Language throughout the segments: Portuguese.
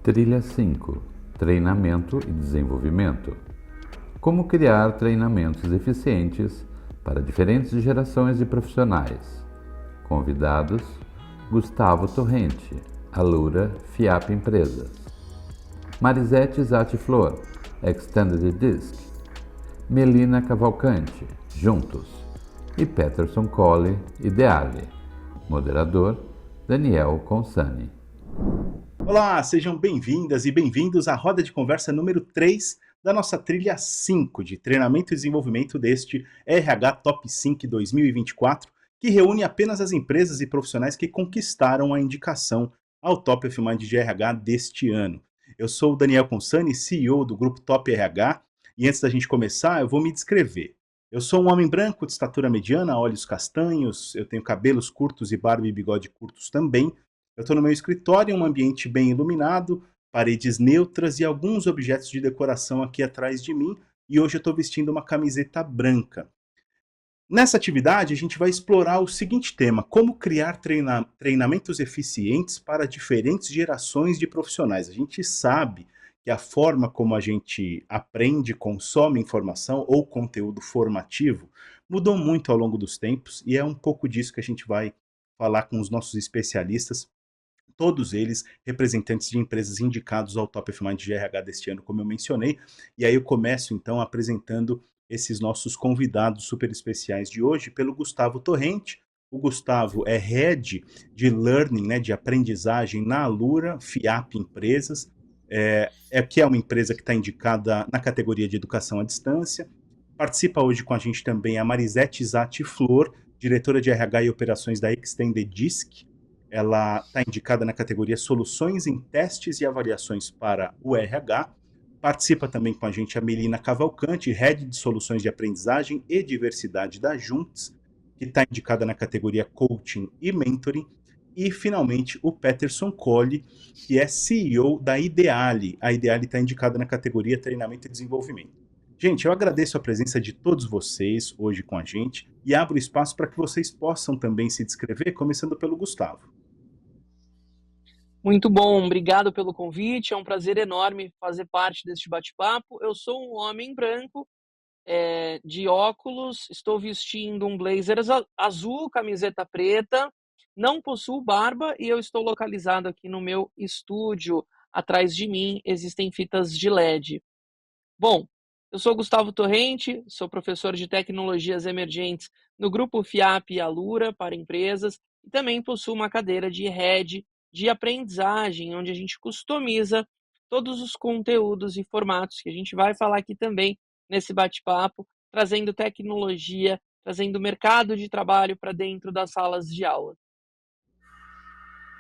Trilha 5: Treinamento e desenvolvimento. Como criar treinamentos eficientes para diferentes gerações de profissionais. Convidados: Gustavo Torrente, Alura FIAP Empresas. Marisete Zatti Flor, Extended Disc. Melina Cavalcante, Juntos. E Peterson Colli, Ideale. Moderador: Daniel Consani. Olá, sejam bem-vindas e bem-vindos à roda de conversa número 3 da nossa trilha 5 de treinamento e desenvolvimento deste RH Top 5 2024, que reúne apenas as empresas e profissionais que conquistaram a indicação ao Top of Mind de RH deste ano. Eu sou o Daniel Consani, CEO do grupo Top RH, e antes da gente começar, eu vou me descrever. Eu sou um homem branco de estatura mediana, olhos castanhos, eu tenho cabelos curtos e barba e bigode curtos também. Eu estou no meu escritório, em um ambiente bem iluminado, paredes neutras e alguns objetos de decoração aqui atrás de mim, e hoje eu estou vestindo uma camiseta branca. Nessa atividade, a gente vai explorar o seguinte tema: como criar treinamentos eficientes para diferentes gerações de profissionais. A gente sabe que a forma como a gente aprende, consome informação ou conteúdo formativo mudou muito ao longo dos tempos, e é um pouco disso que a gente vai falar com os nossos especialistas, todos eles representantes de empresas indicados ao Top of Mind de RH deste ano, como eu mencionei. E aí eu começo então apresentando esses nossos convidados super especiais de hoje pelo Gustavo Torrente. O Gustavo é Head de Learning, né, de aprendizagem na Alura FIAP Empresas, que é uma empresa que está indicada na categoria de educação à distância. Participa hoje com a gente também a Marisete Zatti Flor, diretora de RH e operações da Extended Disc. Ela está indicada na categoria Soluções em Testes e Avaliações para o RH. Participa também com a gente a Melina Cavalcante, Head de Soluções de Aprendizagem e Diversidade da Juntos, que está indicada na categoria Coaching e Mentoring. E, finalmente, o Peterson Colli, que é CEO da Ideale. A Ideale está indicada na categoria Treinamento e Desenvolvimento. Gente, eu agradeço a presença de todos vocês hoje com a gente e abro espaço para que vocês possam também se descrever, começando pelo Gustavo. Muito bom, obrigado pelo convite, é um prazer enorme fazer parte deste bate-papo. Eu sou um homem branco, de óculos, estou vestindo um blazer azul, camiseta preta, não possuo barba e eu estou localizado aqui no meu estúdio. Atrás de mim existem fitas de LED. Bom, eu sou Gustavo Torrente, sou professor de tecnologias emergentes no grupo FIAP e Alura para empresas e também possuo uma cadeira de Head de aprendizagem, onde a gente customiza todos os conteúdos e formatos que a gente vai falar aqui também nesse bate-papo, trazendo tecnologia, trazendo mercado de trabalho para dentro das salas de aula.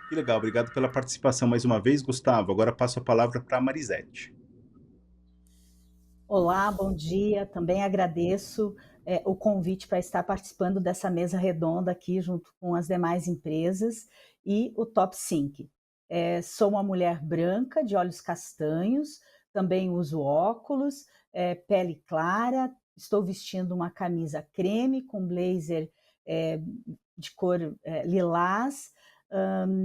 Que legal, obrigado pela participação mais uma vez, Gustavo. Agora passo a palavra para a Marisete. Olá, bom dia. Também agradeço o convite para estar participando dessa mesa redonda aqui junto com as demais empresas e o Top 5. Sou uma mulher branca, de olhos castanhos, também uso óculos, pele clara, estou vestindo uma camisa creme com blazer de cor lilás,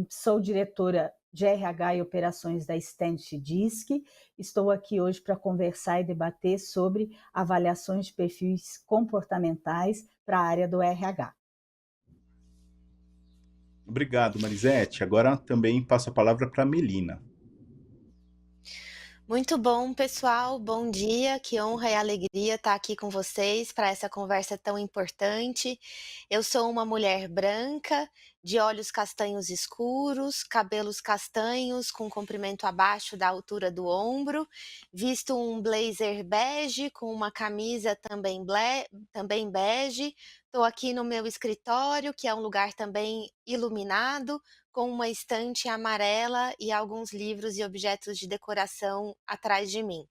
sou diretora de RH e operações da Extended Disc. Estou aqui hoje para conversar e debater sobre avaliações de perfis comportamentais para a área do RH. Obrigado, Marisete. Agora também passo a palavra para a Melina. Muito bom, pessoal. Bom dia. Que honra e alegria estar aqui com vocês para essa conversa tão importante. Eu sou uma mulher branca, de olhos castanhos escuros, cabelos castanhos com comprimento abaixo da altura do ombro, visto um blazer bege com uma camisa também bege. Estou aqui no meu escritório, que é um lugar também iluminado, com uma estante amarela e alguns livros e objetos de decoração atrás de mim.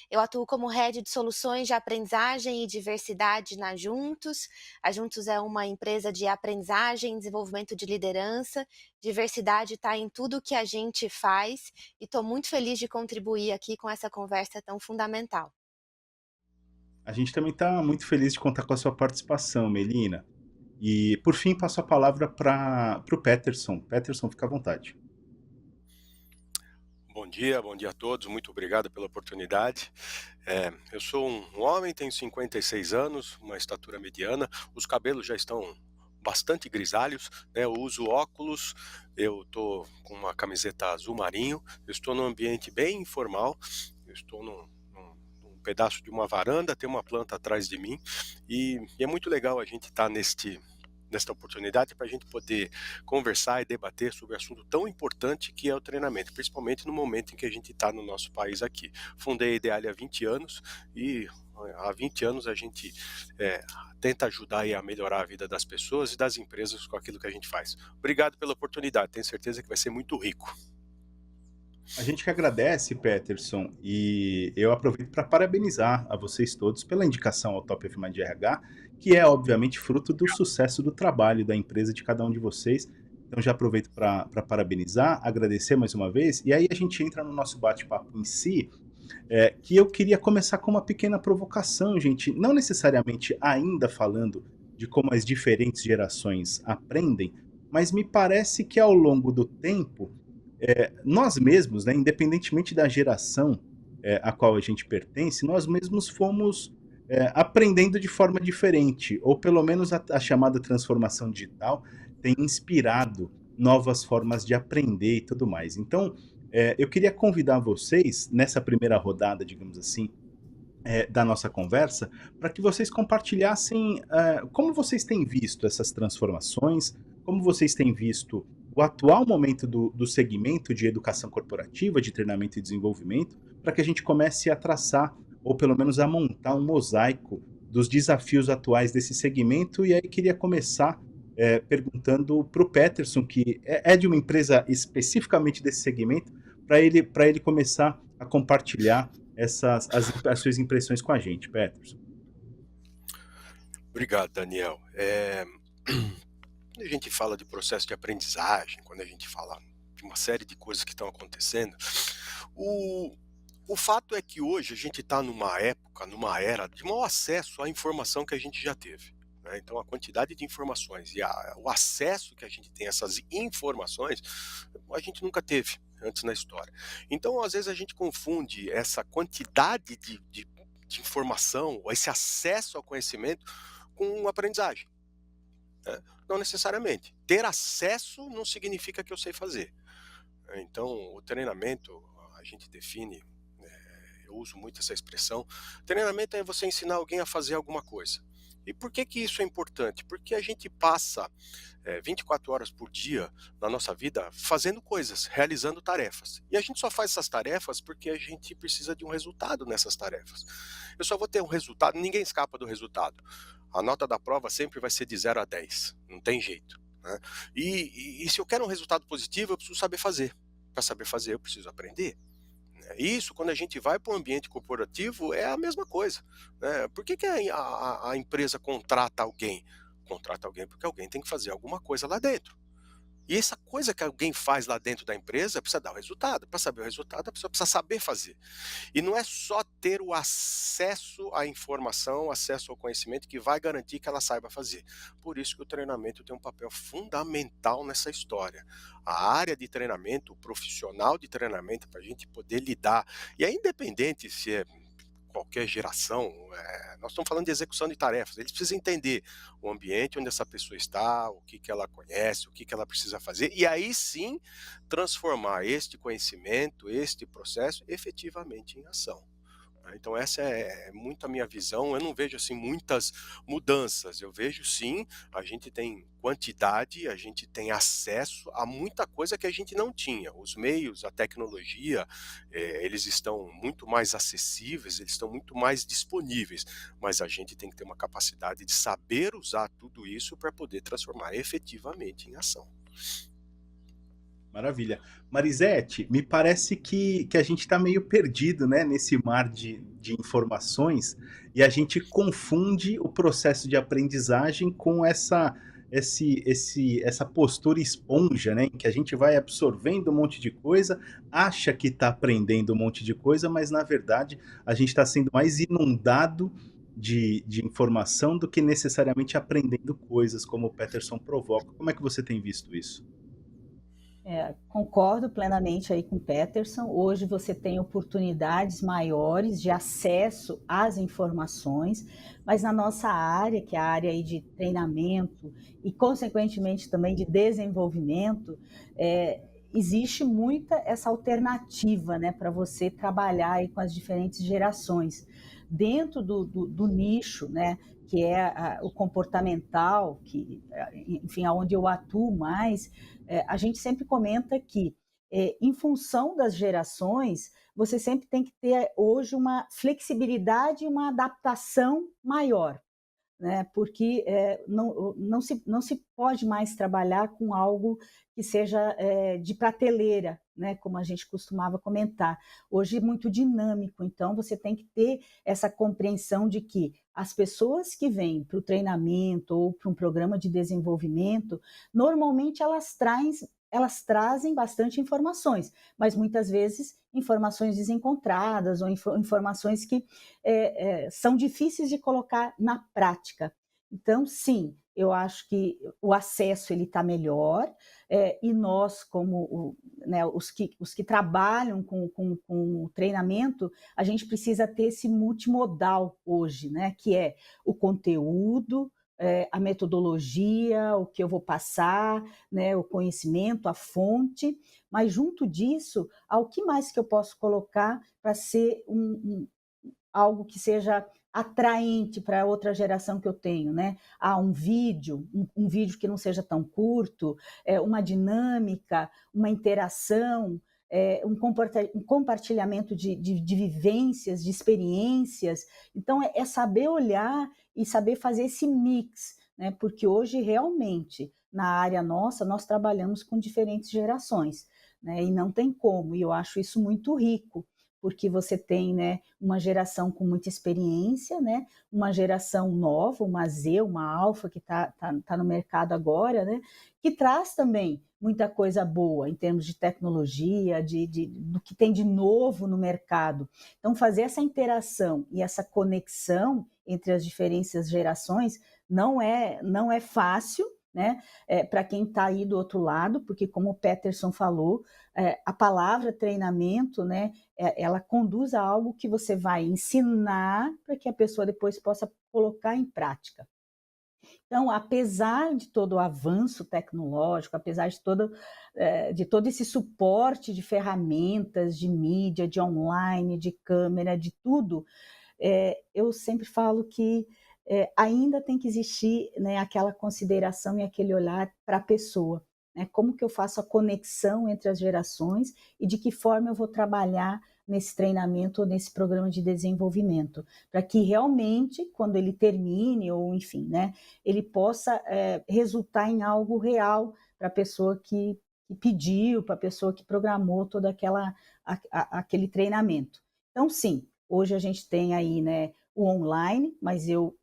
Eu atuo como Head de Soluções de Aprendizagem e Diversidade na Juntos. A Juntos é uma empresa de aprendizagem, desenvolvimento de liderança. Diversidade está em tudo que a gente faz e estou muito feliz de contribuir aqui com essa conversa tão fundamental. A gente também está muito feliz de contar com a sua participação, Melina. E, por fim, passo a palavra para o Peterson. Peterson, fica à vontade. bom dia a todos, muito obrigado pela oportunidade. Eu sou um homem, tenho 56 anos, uma estatura mediana, os cabelos já estão bastante grisalhos, né? Eu uso óculos, eu estou com uma camiseta azul marinho, eu estou num ambiente bem informal, eu estou num pedaço de uma varanda, tem uma planta atrás de mim, e é muito legal a gente estar nesta oportunidade para a gente poder conversar e debater sobre um assunto tão importante que é o treinamento, principalmente no momento em que a gente está no nosso país aqui. Fundei a Ideale há 20 anos e há 20 anos a gente tenta ajudar aí a melhorar a vida das pessoas e das empresas com aquilo que a gente faz. Obrigado pela oportunidade, tenho certeza que vai ser muito rico. A gente que agradece, Peterson, e eu aproveito para parabenizar a vocês todos pela indicação ao Top of Mind RH, que é obviamente fruto do sucesso do trabalho da empresa de cada um de vocês. Então já aproveito para parabenizar, agradecer mais uma vez, e aí a gente entra no nosso bate-papo em si, que eu queria começar com uma pequena provocação, gente, não necessariamente ainda falando de como as diferentes gerações aprendem, mas me parece que ao longo do tempo nós mesmos, né, independentemente da geração a qual a gente pertence, nós mesmos fomos aprendendo de forma diferente, ou pelo menos a chamada transformação digital tem inspirado novas formas de aprender e tudo mais. Então, eu queria convidar vocês, nessa primeira rodada, digamos assim, da nossa conversa, para que vocês compartilhassem como vocês têm visto essas transformações, como vocês têm visto o atual momento do segmento de educação corporativa, de treinamento e desenvolvimento, para que a gente comece a traçar, ou pelo menos a montar um mosaico dos desafios atuais desse segmento. E aí queria começar perguntando para o Peterson, que é de uma empresa especificamente desse segmento, para ele começar a compartilhar as suas impressões com a gente, Peterson. Obrigado, Daniel. Quando a gente fala de processo de aprendizagem, quando a gente fala de uma série de coisas que estão acontecendo, o fato é que hoje a gente está numa época, numa era de maior acesso à informação que a gente já teve. Né? Então a quantidade de informações e o acesso que a gente tem a essas informações, a gente nunca teve antes na história. Então às vezes a gente confunde essa quantidade de informação, esse acesso ao conhecimento com aprendizagem. Não necessariamente. Ter acesso não significa que eu sei fazer. Então, o treinamento, a gente define, eu uso muito essa expressão, treinamento é você ensinar alguém a fazer alguma coisa. E por que isso é importante? Porque a gente passa 24 horas por dia na nossa vida fazendo coisas, realizando tarefas. E a gente só faz essas tarefas porque a gente precisa de um resultado nessas tarefas. Eu só vou ter um resultado, ninguém escapa do resultado. A nota da prova sempre vai ser de 0 a 10, não tem jeito. Né? E se eu quero um resultado positivo, eu preciso saber fazer. Para saber fazer, eu preciso aprender. Isso, quando a gente vai para o ambiente corporativo, é a mesma coisa. Né? Por que a empresa contrata alguém? Contrata alguém porque alguém tem que fazer alguma coisa lá dentro. E essa coisa que alguém faz lá dentro da empresa precisa dar o resultado. Para saber o resultado, a pessoa precisa saber fazer. E não é só ter o acesso à informação, acesso ao conhecimento que vai garantir que ela saiba fazer. Por isso que o treinamento tem um papel fundamental nessa história. A área de treinamento, o profissional de treinamento, para a gente poder lidar. E é independente se é qualquer geração, nós estamos falando de execução de tarefas, eles precisam entender o ambiente onde essa pessoa está, o que ela conhece, o que ela precisa fazer, e aí sim transformar este conhecimento, este processo efetivamente em ação. Então essa é muito a minha visão, eu não vejo assim muitas mudanças, eu vejo sim, a gente tem quantidade, a gente tem acesso a muita coisa que a gente não tinha, os meios, a tecnologia, eles estão muito mais acessíveis, eles estão muito mais disponíveis, mas a gente tem que ter uma capacidade de saber usar tudo isso para poder transformar efetivamente em ação. Maravilha. Marisete, me parece que a gente está meio perdido, né, nesse mar de informações, e a gente confunde o processo de aprendizagem com essa postura esponja, né, em que a gente vai absorvendo um monte de coisa, acha que está aprendendo um monte de coisa, mas na verdade a gente está sendo mais inundado de informação do que necessariamente aprendendo coisas, como o Peterson provoca. Como é que você tem visto isso? Concordo plenamente aí com o Peterson. Hoje você tem oportunidades maiores de acesso às informações, mas na nossa área, que é a área aí de treinamento e, consequentemente, também de desenvolvimento, existe muita essa alternativa, né, para você trabalhar aí com as diferentes gerações. Dentro do nicho, né, que é o comportamental, que, enfim, aonde eu atuo mais, a gente sempre comenta que, em função das gerações, você sempre tem que ter hoje uma flexibilidade e uma adaptação maior, né? Porque não se pode mais trabalhar com algo que seja de prateleira, né? Como a gente costumava comentar. Hoje é muito dinâmico, então você tem que ter essa compreensão de que as pessoas que vêm para o treinamento ou para um programa de desenvolvimento, normalmente elas trazem bastante informações, mas muitas vezes informações desencontradas ou informações que são difíceis de colocar na prática. Então, sim, eu acho que o acesso ele está melhor, e nós, como né, os que trabalham com o treinamento, a gente precisa ter esse multimodal hoje, né, que é o conteúdo, a metodologia, o que eu vou passar, né, o conhecimento, a fonte, mas junto disso, ao que mais que eu posso colocar para ser algo que seja atraente para a outra geração que eu tenho, né? Um vídeo, um vídeo que não seja tão curto, uma dinâmica, uma interação, um compartilhamento de vivências, de experiências. Então, é saber olhar e saber fazer esse mix, né? Porque hoje, realmente, na área nossa, nós trabalhamos com diferentes gerações, né? E não tem como, e eu acho isso muito rico, porque você tem, né, uma geração com muita experiência, né, uma geração nova, uma Z, uma alfa que tá no mercado agora, né, que traz também muita coisa boa em termos de tecnologia, do que tem de novo no mercado. Então, fazer essa interação e essa conexão entre as diferentes gerações não é fácil, né, para quem está aí do outro lado, porque, como o Peterson falou, a palavra treinamento, né, ela conduz a algo que você vai ensinar para que a pessoa depois possa colocar em prática. Então, apesar de todo o avanço tecnológico, apesar de todo esse suporte de ferramentas, de mídia, de online, de câmera, de tudo, eu sempre falo que ainda tem que existir, né, aquela consideração e aquele olhar para a pessoa. Né? Como que eu faço a conexão entre as gerações e de que forma eu vou trabalhar nesse treinamento ou nesse programa de desenvolvimento, para que realmente, quando ele termine, ou enfim, né, ele possa resultar em algo real para a pessoa que pediu, para a pessoa que programou todo aquele treinamento. Então, sim, hoje a gente tem aí, né, o online, mas eu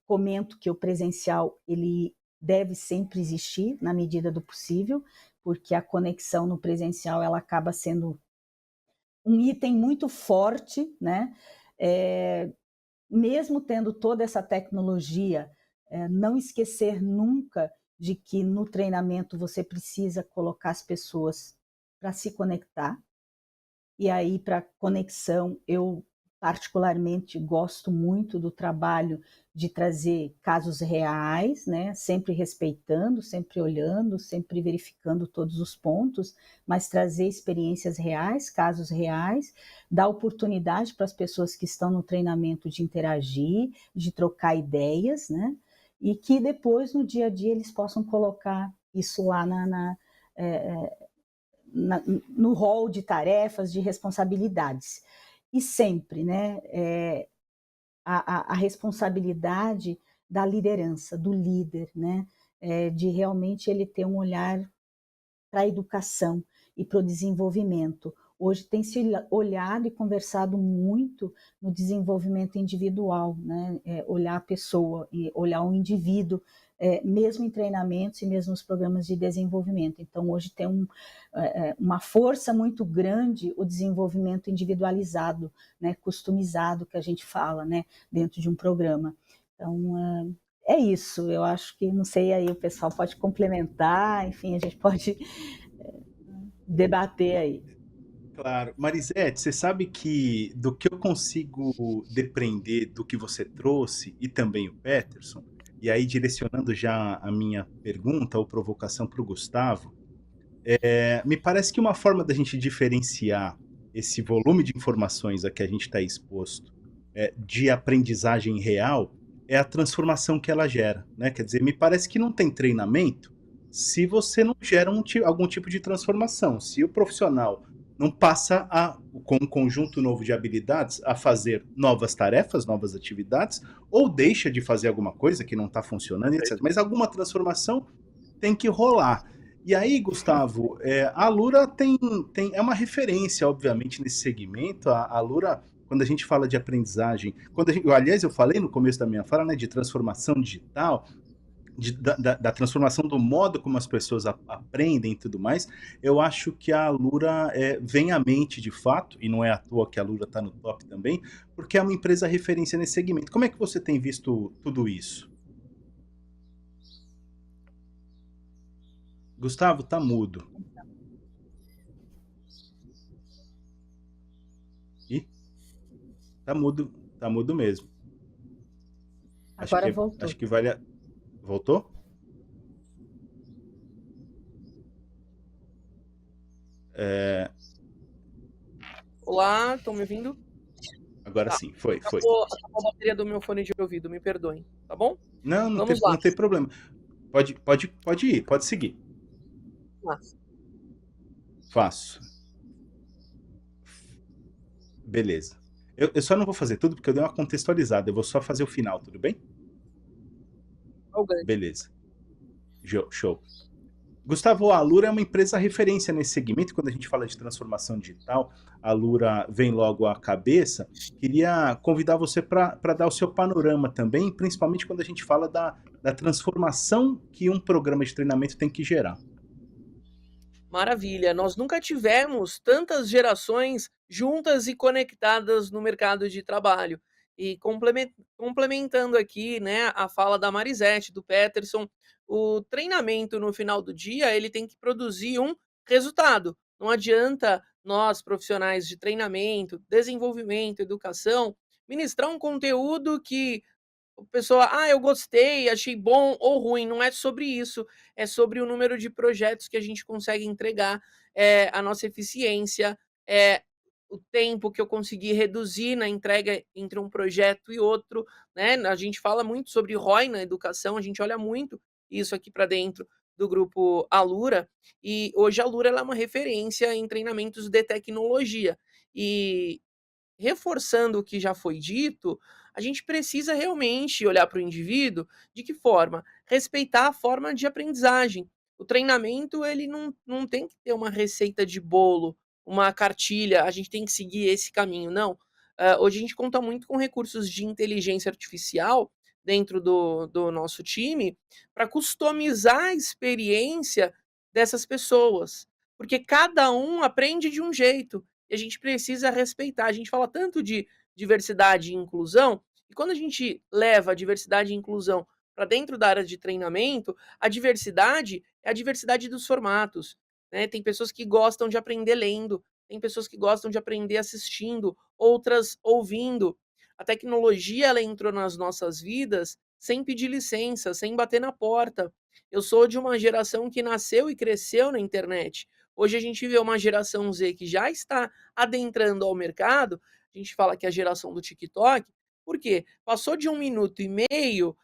comento que o presencial ele deve sempre existir na medida do possível, porque a conexão no presencial ela acaba sendo um item muito forte, né? Mesmo tendo toda essa tecnologia, não esquecer nunca de que no treinamento você precisa colocar as pessoas para se conectar. E aí, para conexão, eu particularmente gosto muito do trabalho de trazer casos reais, né? Sempre respeitando, sempre olhando, sempre verificando todos os pontos, mas trazer experiências reais, casos reais, dar oportunidade para as pessoas que estão no treinamento de interagir, de trocar ideias, né? E que depois, no dia a dia, eles possam colocar isso lá no rol de tarefas, de responsabilidades. E sempre, né, a responsabilidade da liderança, do líder, né, de realmente ele ter um olhar para a educação e para o desenvolvimento. Hoje tem se olhado e conversado muito no desenvolvimento individual, né? Olhar a pessoa e olhar o indivíduo, mesmo em treinamentos e mesmo nos programas de desenvolvimento. Então, hoje tem uma força muito grande o desenvolvimento individualizado, né? Customizado, que a gente fala, né? Dentro de um programa. Então, é isso, eu acho que, não sei, aí o pessoal pode complementar, enfim, a gente pode debater aí. Claro. Marisete, você sabe que do que eu consigo depreender do que você trouxe e também o Peterson, e aí direcionando já a minha pergunta ou provocação para o Gustavo, me parece que uma forma da gente diferenciar esse volume de informações a que a gente está exposto de aprendizagem real é a transformação que ela gera, né? Quer dizer, me parece que não tem treinamento se você não gera algum tipo de transformação. Se o profissional não passa com um conjunto novo de habilidades a fazer novas tarefas, novas atividades, ou deixa de fazer alguma coisa que não está funcionando, etc. Mas alguma transformação tem que rolar. E aí, Gustavo, a Lura é uma referência, obviamente, nesse segmento. A Lura, quando a gente fala de aprendizagem, aliás, eu falei no começo da minha fala, né, de transformação digital, da transformação do modo como as pessoas aprendem e tudo mais, eu acho que a Lura vem à mente de fato, e não é à toa que a Lura está no top também, porque é uma empresa referência nesse segmento. Como é que você tem visto tudo isso? Gustavo, tá mudo. Ih, tá mudo mesmo. Agora voltou. Acho que vale a... Voltou? Olá, estão me ouvindo? Agora Tá. sim, foi. Acabou a bateria do meu fone de ouvido, me perdoem, tá bom? Não Vamos lá. tem problema. Pode ir, pode seguir. Faço. Beleza. Eu só não vou fazer tudo porque eu dei uma contextualizada. Eu vou só fazer o final, tudo bem? Beleza. Show. Gustavo, a Alura é uma empresa referência nesse segmento. Quando a gente fala de transformação digital, a Alura vem logo à cabeça. Queria convidar você para dar o seu panorama também, principalmente quando a gente fala da transformação que um programa de treinamento tem que gerar. Maravilha, nós nunca tivemos tantas gerações juntas e conectadas no mercado de trabalho. E complementando aqui, né, a fala da Marisete, do Peterson, o treinamento no final do dia, ele tem que produzir um resultado. Não adianta nós, profissionais de treinamento, desenvolvimento, educação, ministrar um conteúdo que a pessoa, eu gostei, achei bom ou ruim, não é sobre isso, é sobre o número de projetos que a gente consegue entregar, a nossa eficiência, o tempo que eu consegui reduzir na entrega entre um projeto e outro, né? A gente fala muito sobre ROI na educação, a gente olha muito isso aqui para dentro do grupo Alura, e hoje a Alura ela é uma referência em treinamentos de tecnologia. E reforçando o que já foi dito, a gente precisa realmente olhar para o indivíduo de que forma? Respeitar a forma de aprendizagem. O treinamento, ele não tem que ter uma receita de bolo, uma cartilha, a gente tem que seguir esse caminho, não. Hoje a gente conta muito com recursos de inteligência artificial dentro do nosso time para customizar a experiência dessas pessoas, porque cada um aprende de um jeito e a gente precisa respeitar. A gente fala tanto de diversidade e inclusão, e quando a gente leva a diversidade e inclusão para dentro da área de treinamento, a diversidade é a diversidade dos formatos. Né? Tem pessoas que gostam de aprender lendo, tem pessoas que gostam de aprender assistindo, outras ouvindo. A tecnologia ela entrou nas nossas vidas sem pedir licença, sem bater na porta. Eu sou de uma geração que nasceu e cresceu na internet. Hoje a gente vê uma geração Z que já está adentrando ao mercado, a gente fala que é a geração do TikTok, por quê? Passou de 1 minuto e meio,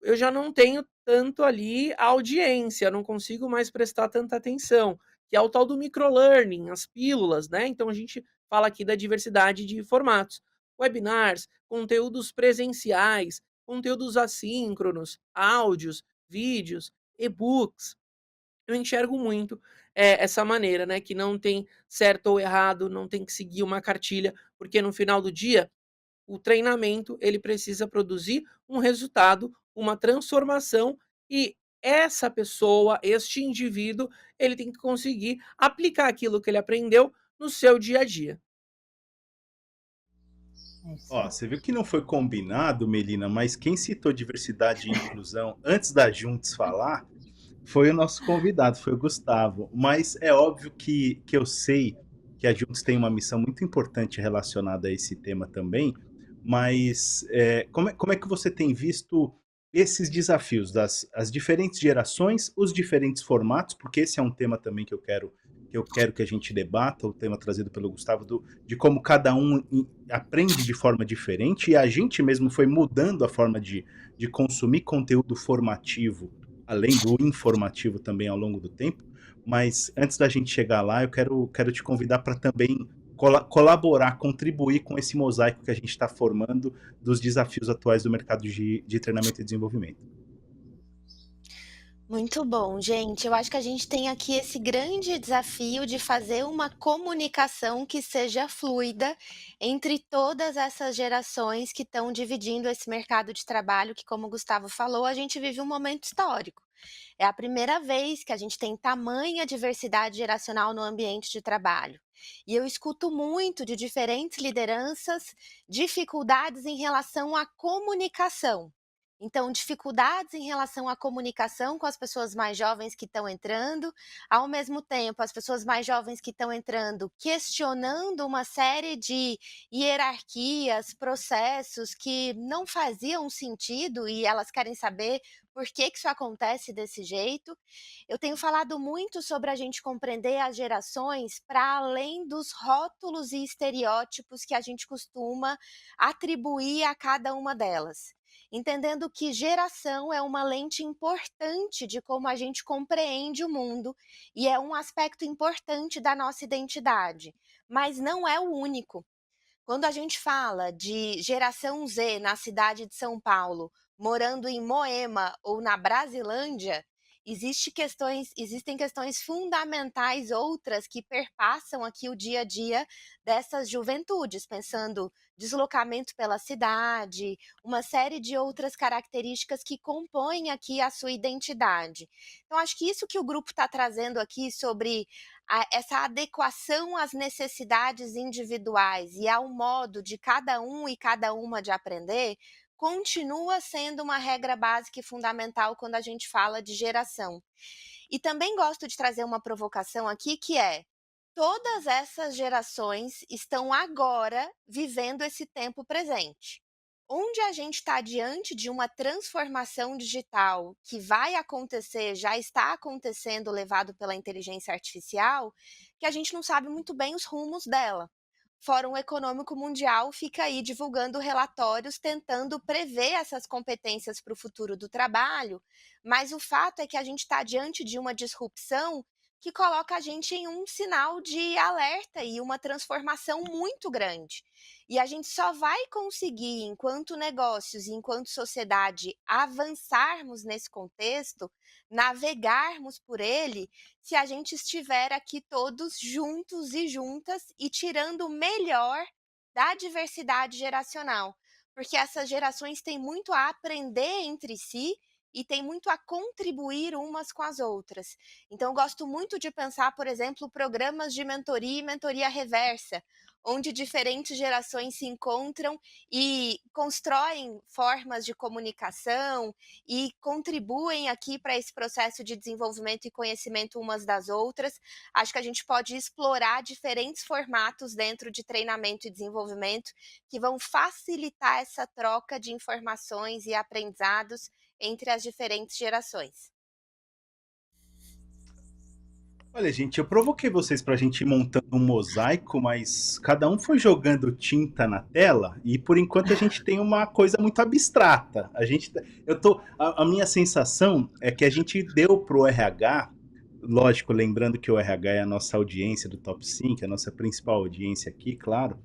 eu já não tenho tanto ali a audiência, não consigo mais prestar tanta atenção, que é o tal do microlearning, as pílulas, né? Então a gente fala aqui da diversidade de formatos. Webinars, conteúdos presenciais, conteúdos assíncronos, áudios, vídeos, e-books, eu enxergo muito essa maneira, né? Que não tem certo ou errado, não tem que seguir uma cartilha, porque no final do dia, o treinamento ele precisa produzir um resultado, uma transformação, e essa pessoa, este indivíduo, ele tem que conseguir aplicar aquilo que ele aprendeu no seu dia a dia. Ó, você viu que não foi combinado, Melina, mas quem citou diversidade e inclusão antes da Juntos falar foi o nosso convidado, foi o Gustavo. Mas é óbvio que eu sei que a Juntos tem uma missão muito importante relacionada a esse tema também, mas como é que você tem visto esses desafios das as diferentes gerações, os diferentes formatos, porque esse é um tema também que eu quero que a gente debata, o tema trazido pelo Gustavo, de como cada um aprende de forma diferente, e a gente mesmo foi mudando a forma de consumir conteúdo formativo, além do informativo também ao longo do tempo. Mas antes da gente chegar lá, eu quero te convidar para também colaborar, contribuir com esse mosaico que a gente está formando dos desafios atuais do mercado de treinamento e desenvolvimento. Muito bom, gente. Eu acho que a gente tem aqui esse grande desafio de fazer uma comunicação que seja fluida entre todas essas gerações que estão dividindo esse mercado de trabalho, que, como o Gustavo falou, a gente vive um momento histórico. É a primeira vez que a gente tem tamanha diversidade geracional no ambiente de trabalho. E eu escuto muito de diferentes lideranças dificuldades em relação à comunicação. Então, dificuldades em relação à comunicação com as pessoas mais jovens que estão entrando, ao mesmo tempo, as pessoas mais jovens que estão entrando questionando uma série de hierarquias, processos que não faziam sentido e elas querem saber por que que isso acontece desse jeito. Eu tenho falado muito sobre a gente compreender as gerações para além dos rótulos e estereótipos que a gente costuma atribuir a cada uma delas. Entendendo que geração é uma lente importante de como a gente compreende o mundo e é um aspecto importante da nossa identidade, mas não é o único. Quando a gente fala de geração Z na cidade de São Paulo, morando em Moema ou na Brasilândia, existem questões fundamentais outras que perpassam aqui o dia a dia dessas juventudes, pensando deslocamento pela cidade, uma série de outras características que compõem aqui a sua identidade. Então, acho que isso que o grupo está trazendo aqui sobre essa adequação às necessidades individuais e ao modo de cada um e cada uma de aprender, continua sendo uma regra básica e fundamental quando a gente fala de geração. E também gosto de trazer uma provocação aqui que é: todas essas gerações estão agora vivendo esse tempo presente. Onde a gente está diante de uma transformação digital que vai acontecer, já está acontecendo, levado pela inteligência artificial, que a gente não sabe muito bem os rumos dela. Fórum Econômico Mundial fica aí divulgando relatórios tentando prever essas competências para o futuro do trabalho, mas o fato é que a gente está diante de uma disrupção que coloca a gente em um sinal de alerta e uma transformação muito grande. E a gente só vai conseguir, enquanto negócios e enquanto sociedade, avançarmos nesse contexto, navegarmos por ele, se a gente estiver aqui todos juntos e juntas e tirando o melhor da diversidade geracional. Porque essas gerações têm muito a aprender entre si e têm muito a contribuir umas com as outras. Então, eu gosto muito de pensar, por exemplo, programas de mentoria e mentoria reversa, onde diferentes gerações se encontram e constroem formas de comunicação e contribuem aqui para esse processo de desenvolvimento e conhecimento umas das outras. Acho que a gente pode explorar diferentes formatos dentro de treinamento e desenvolvimento que vão facilitar essa troca de informações e aprendizados entre as diferentes gerações. Olha, gente, eu provoquei vocês para a gente ir montando um mosaico, mas cada um foi jogando tinta na tela e por enquanto a gente tem uma coisa muito abstrata. A minha sensação é que a gente deu pro RH, lógico, lembrando que o RH é a nossa audiência do Top 5, a nossa principal audiência aqui, claro.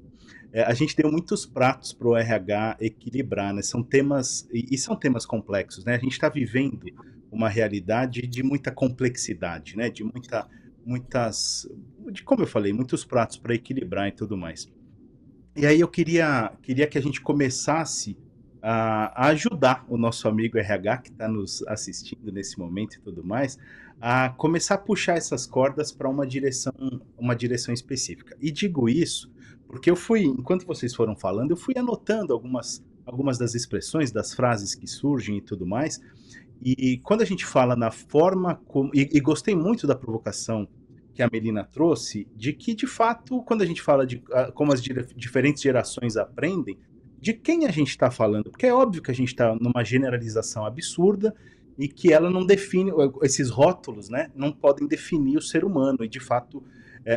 A gente deu muitos pratos pro RH equilibrar, né? São temas e são temas complexos, né? A gente está vivendo uma realidade de muita complexidade, né? De como eu falei, muitos pratos para equilibrar e tudo mais. E aí eu queria que a gente começasse a ajudar o nosso amigo RH que está nos assistindo nesse momento e tudo mais, a começar a puxar essas cordas para uma direção específica. E digo isso porque enquanto vocês foram falando, eu fui anotando algumas das expressões, das frases que surgem e tudo mais, E quando a gente fala na forma como. E gostei muito da provocação que a Melina trouxe, de que, de fato, quando a gente fala de como as diferentes gerações aprendem, de quem a gente está falando? Porque é óbvio que a gente está numa generalização absurda e que ela não define, esses rótulos, né, não podem definir o ser humano. E, de fato,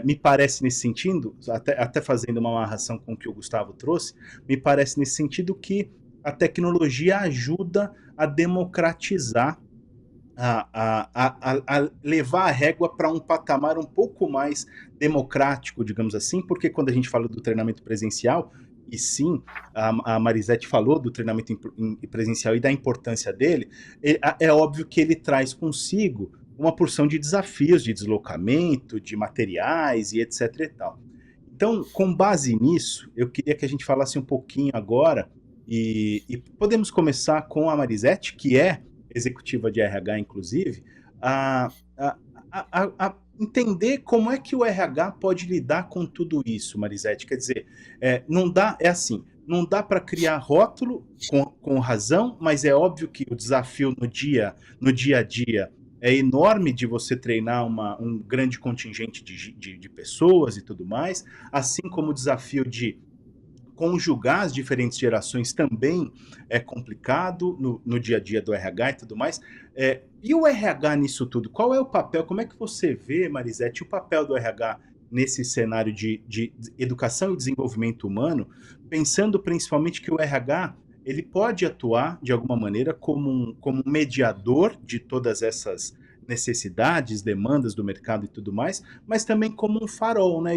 me parece nesse sentido, até fazendo uma amarração com o que o Gustavo trouxe, me parece nesse sentido que a tecnologia ajuda a democratizar, a levar a régua para um patamar um pouco mais democrático, digamos assim, porque quando a gente fala do treinamento presencial, e sim, a Marisete falou do treinamento presencial e da importância dele, é óbvio que ele traz consigo uma porção de desafios de deslocamento, de materiais e etc e tal. Então, com base nisso, eu queria que a gente falasse um pouquinho agora, e podemos começar com a Marisete, que é executiva de RH, inclusive, a, a entender como é que o RH pode lidar com tudo isso, Marisete. Quer dizer, não dá, não dá para criar rótulo com razão, mas é óbvio que o desafio no dia a dia é enorme de você treinar um grande contingente de pessoas e tudo mais, assim como o desafio de conjugar as diferentes gerações também é complicado no dia a dia do RH e tudo mais. E o RH nisso tudo? Qual é o papel? Como é que você vê, Marisete, o papel do RH nesse cenário de educação e desenvolvimento humano, pensando principalmente que o RH ele pode atuar de alguma maneira como um mediador de todas essas necessidades, demandas do mercado e tudo mais, mas também como um farol, né?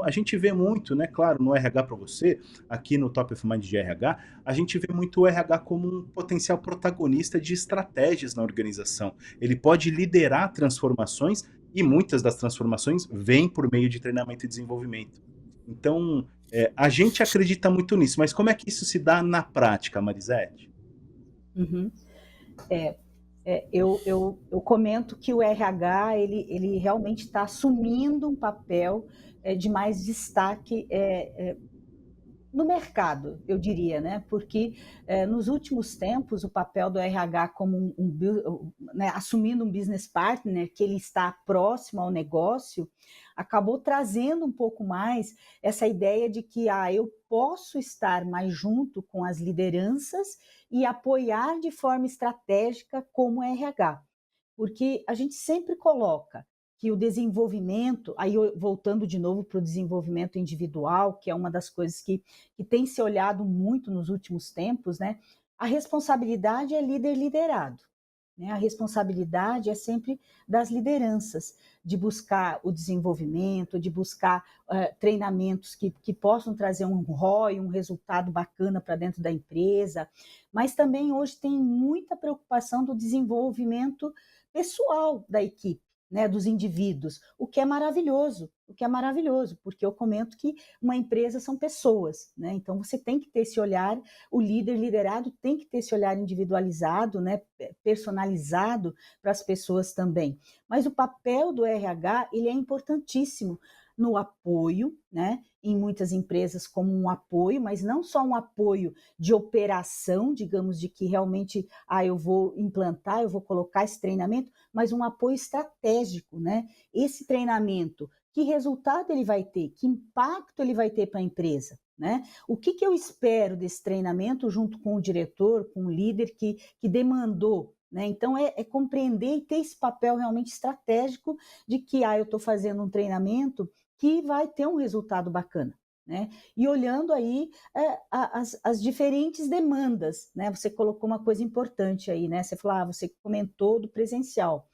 A gente vê muito, né? Claro, no RH para você, aqui no Top of Mind de RH, a gente vê muito o RH como um potencial protagonista de estratégias na organização. Ele pode liderar transformações e muitas das transformações vêm por meio de treinamento e desenvolvimento. Então, a gente acredita muito nisso, mas como é que isso se dá na prática, Marisete? Uhum. Eu comento que o RH ele realmente está assumindo um papel de mais destaque no mercado, eu diria, né? Porque nos últimos tempos o papel do RH como né, assumindo um business partner, que ele está próximo ao negócio, acabou trazendo um pouco mais essa ideia de que eu posso estar mais junto com as lideranças e apoiar de forma estratégica como RH. Porque a gente sempre coloca que o desenvolvimento, aí voltando de novo para o desenvolvimento individual, que é uma das coisas que tem se olhado muito nos últimos tempos, né? A responsabilidade é líder-liderado. Né? A responsabilidade é sempre das lideranças, de buscar o desenvolvimento, de buscar treinamentos que possam trazer um ROI, um resultado bacana para dentro da empresa, mas também hoje tem muita preocupação do desenvolvimento pessoal da equipe, né, dos indivíduos, o que é maravilhoso, porque eu comento que uma empresa são pessoas, né? Então você tem que ter esse olhar, o líder liderado tem que ter esse olhar individualizado, né, personalizado para as pessoas também. Mas o papel do RH, ele é importantíssimo no apoio, né? Em muitas empresas como um apoio, mas não só um apoio de operação, digamos, de que realmente eu vou implantar, eu vou colocar esse treinamento, mas um apoio estratégico, né? Esse treinamento, que resultado ele vai ter? Que impacto ele vai ter para a empresa? Né? O que eu espero desse treinamento junto com o diretor, com o líder que demandou? Né? Então, é compreender e ter esse papel realmente estratégico de que eu estou fazendo um treinamento que vai ter um resultado bacana. Né? E olhando aí as diferentes demandas, né? Você colocou uma coisa importante aí, né? Você falou, você comentou do presencial.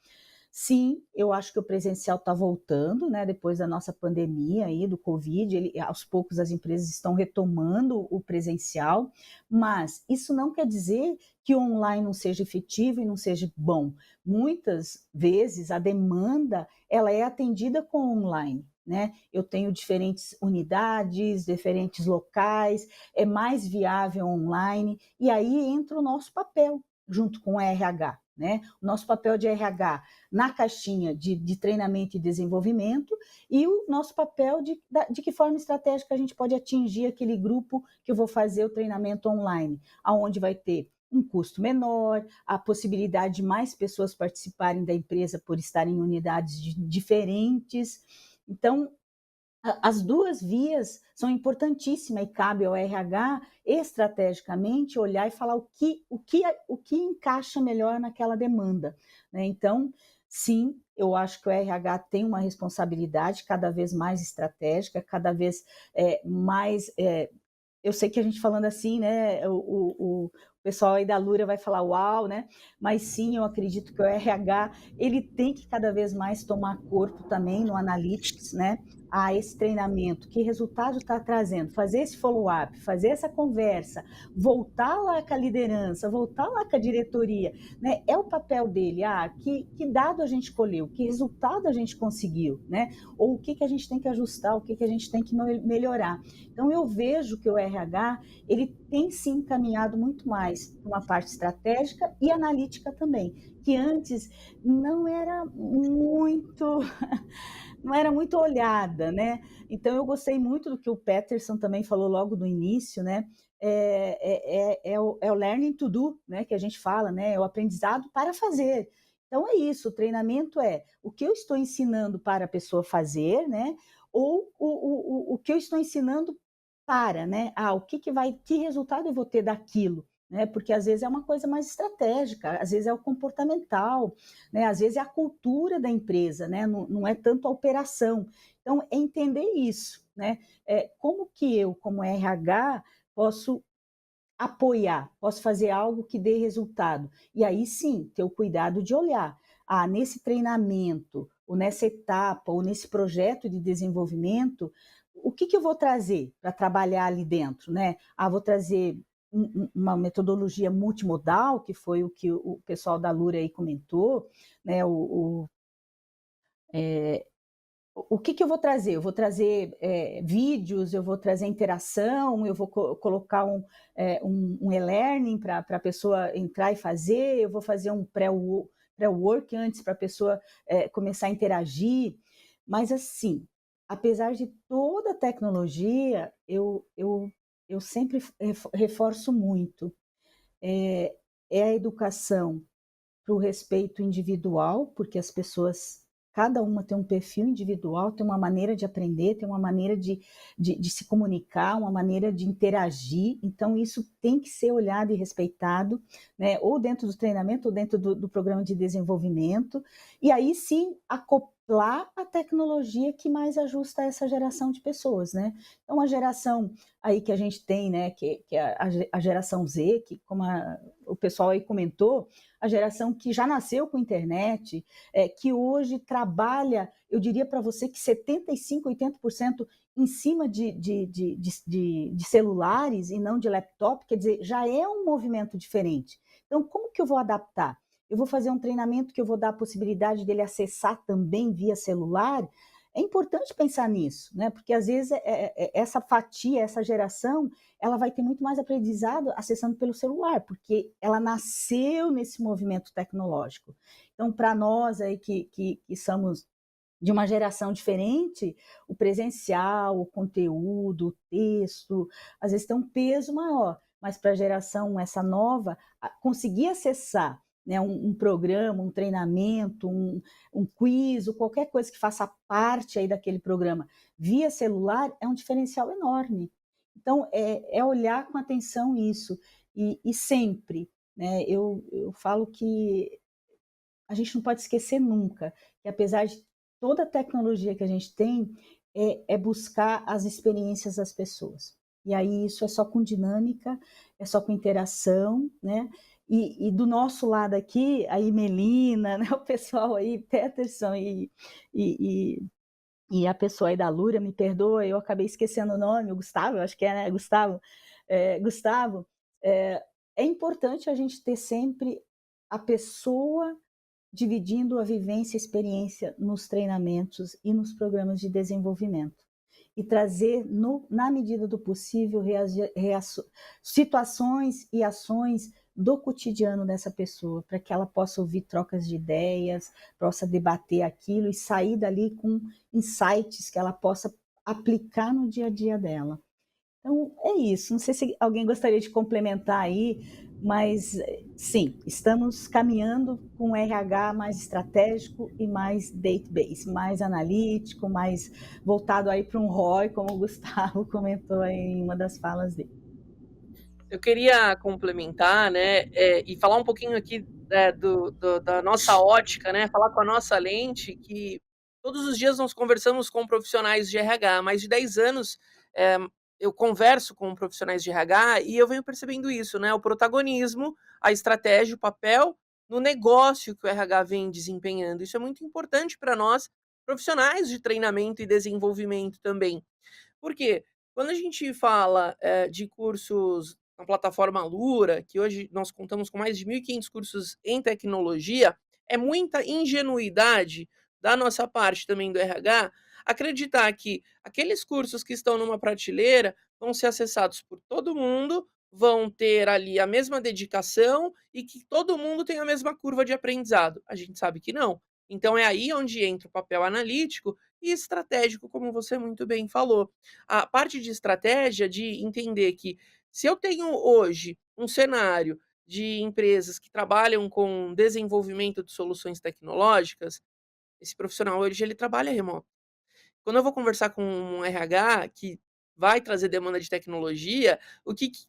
Sim, eu acho que o presencial está voltando, né? Depois da nossa pandemia aí, do Covid, aos poucos as empresas estão retomando o presencial, mas isso não quer dizer que o online não seja efetivo e não seja bom. Muitas vezes a demanda ela é atendida com o online. Né? Eu tenho diferentes unidades, diferentes locais, é mais viável online, e aí entra o nosso papel junto com o RH. Né? O nosso papel de RH na caixinha de treinamento e desenvolvimento e o nosso papel de que forma estratégica a gente pode atingir aquele grupo que eu vou fazer o treinamento online, onde vai ter um custo menor, a possibilidade de mais pessoas participarem da empresa por estarem em unidades diferentes. Então, as duas vias são importantíssimas e cabe ao RH estrategicamente olhar e falar o que encaixa melhor naquela demanda, né? Então, sim, eu acho que o RH tem uma responsabilidade cada vez mais estratégica, cada vez mais. Eu sei que a gente falando assim, né, o pessoal aí da Lura vai falar uau, né? Mas sim, eu acredito que o RH ele tem que cada vez mais tomar corpo também no analytics, né? Esse treinamento, que resultado está trazendo, fazer esse follow-up, fazer essa conversa, voltar lá com a liderança, voltar lá com a diretoria, né? É o papel dele, que dado a gente colheu, que resultado a gente conseguiu, né? Ou o que a gente tem que ajustar, o que a gente tem que melhorar. Então eu vejo que o RH, ele tem se encaminhado muito mais para uma parte estratégica e analítica também, que antes não era muito olhada, né? Então eu gostei muito do que o Peterson também falou logo no início, né? É o learning to do, né? Que a gente fala, né? É o aprendizado para fazer. Então é isso, o treinamento é o que eu estou ensinando para a pessoa fazer, né? Ou o que eu estou ensinando para, né? Que resultado eu vou ter daquilo? Né? Porque às vezes é uma coisa mais estratégica, às vezes é o comportamental, né? Às vezes é a cultura da empresa, né? Não é tanto a operação. Então, é entender isso, né? Como que eu, como RH, posso apoiar, posso fazer algo que dê resultado. E aí sim, ter o cuidado de olhar, nesse treinamento, ou nessa etapa, ou nesse projeto de desenvolvimento, o que eu vou trazer para trabalhar ali dentro, né? Vou trazer uma metodologia multimodal, que foi o que o pessoal da Lura aí comentou, né? O que eu vou trazer? Eu vou trazer vídeos, eu vou trazer interação, eu vou colocar um e-learning para a pessoa entrar e fazer, eu vou fazer um pré-work antes para a pessoa começar a interagir. Mas assim, apesar de toda a tecnologia, eu sempre reforço muito. É a educação para o respeito individual, porque as pessoas, cada uma tem um perfil individual, tem uma maneira de aprender, tem uma maneira de se comunicar, uma maneira de interagir. Então, isso tem que ser olhado e respeitado, né? Ou dentro do treinamento, ou dentro do programa de desenvolvimento. E aí sim, acoplar a tecnologia que mais ajusta essa geração de pessoas, né? Então, a geração aí que a gente tem, né, que é a geração Z, que como o pessoal aí comentou, a geração que já nasceu com internet, que hoje trabalha, eu diria para você que 75%, 80% em cima de celulares e não de laptop, quer dizer, já é um movimento diferente. Então, como que eu vou adaptar? Eu vou fazer um treinamento que eu vou dar a possibilidade dele acessar também via celular? É importante pensar nisso, né? Porque às vezes essa fatia, essa geração, ela vai ter muito mais aprendizado acessando pelo celular, porque ela nasceu nesse movimento tecnológico. Então, para nós aí que somos de uma geração diferente, o presencial, o conteúdo, o texto, às vezes tem um peso maior, mas para a geração essa nova, conseguir acessar, né, um programa, um treinamento, um quiz, ou qualquer coisa que faça parte aí daquele programa via celular, é um diferencial enorme. Então, é olhar com atenção isso. E sempre, né, eu falo que a gente não pode esquecer nunca que, apesar de toda a tecnologia que a gente tem, é buscar as experiências das pessoas. E aí isso é só com dinâmica, é só com interação, né? E do nosso lado aqui, aí Melina, né? O pessoal aí, Peterson e a pessoa aí da Lura, me perdoa, eu acabei esquecendo o nome, o Gustavo, eu acho que é, né? Gustavo. Gustavo, é importante a gente ter sempre a pessoa dividindo a vivência e experiência nos treinamentos e nos programas de desenvolvimento. E trazer, na medida do possível, situações e ações do cotidiano dessa pessoa, para que ela possa ouvir trocas de ideias, possa debater aquilo e sair dali com insights que ela possa aplicar no dia a dia dela. Então, é isso. Não sei se alguém gostaria de complementar aí Mas, sim, estamos caminhando com um RH mais estratégico e mais database, mais analítico, mais voltado aí para um ROI, como o Gustavo comentou aí em uma das falas dele. Eu queria complementar, né, e falar um pouquinho aqui da nossa ótica, né, falar com a nossa lente, que todos os dias nós conversamos com profissionais de RH. Há mais de 10 anos eu converso com profissionais de RH e eu venho percebendo isso, né, o protagonismo, a estratégia, o papel no negócio que o RH vem desempenhando. Isso é muito importante para nós, profissionais de treinamento e desenvolvimento também. Por quê? Quando a gente fala de cursos na plataforma Alura, que hoje nós contamos com mais de 1.500 cursos em tecnologia, é muita ingenuidade da nossa parte também do RH acreditar que aqueles cursos que estão numa prateleira vão ser acessados por todo mundo, vão ter ali a mesma dedicação e que todo mundo tem a mesma curva de aprendizado. A gente sabe que não. Então é aí onde entra o papel analítico e estratégico, como você muito bem falou. A parte de estratégia, de entender que se eu tenho hoje um cenário de empresas que trabalham com desenvolvimento de soluções tecnológicas, esse profissional hoje ele trabalha remoto. Quando eu vou conversar com um RH que vai trazer demanda de tecnologia,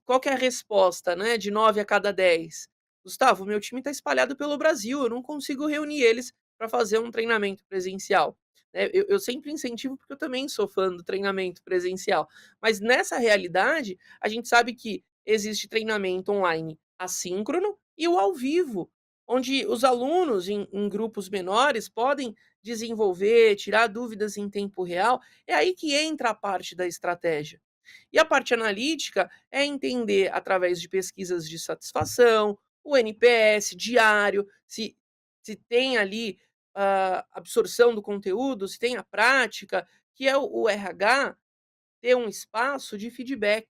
qual que é a resposta, né, de 9 a cada 10? Gustavo, meu time está espalhado pelo Brasil, eu não consigo reunir eles para fazer um treinamento presencial. Eu sempre incentivo porque eu também sou fã do treinamento presencial. Mas nessa realidade, a gente sabe que existe treinamento online assíncrono e o ao vivo, onde os alunos em grupos menores podem desenvolver, tirar dúvidas em tempo real. É aí que entra a parte da estratégia. E a parte analítica é entender, através de pesquisas de satisfação, o NPS diário, se tem ali absorção do conteúdo, se tem a prática, que é o RH ter um espaço de feedback,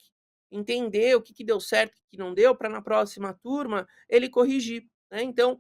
entender o que deu certo, o que não deu, para na próxima turma ele corrigir, né? Então,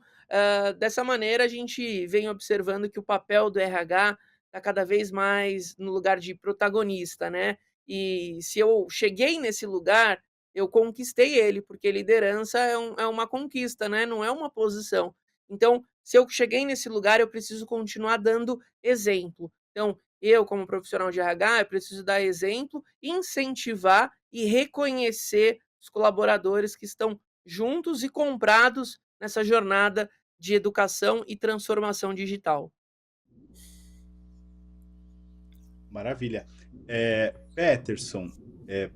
dessa maneira a gente vem observando que o papel do RH está cada vez mais no lugar de protagonista, né? E se eu cheguei nesse lugar, eu conquistei ele, porque liderança é uma conquista, né? Não é uma posição. Então, se eu cheguei nesse lugar, eu preciso continuar dando exemplo. Então, eu, como profissional de RH, eu preciso dar exemplo, incentivar e reconhecer os colaboradores que estão juntos e comprados nessa jornada de educação e transformação digital. Maravilha. Peterson,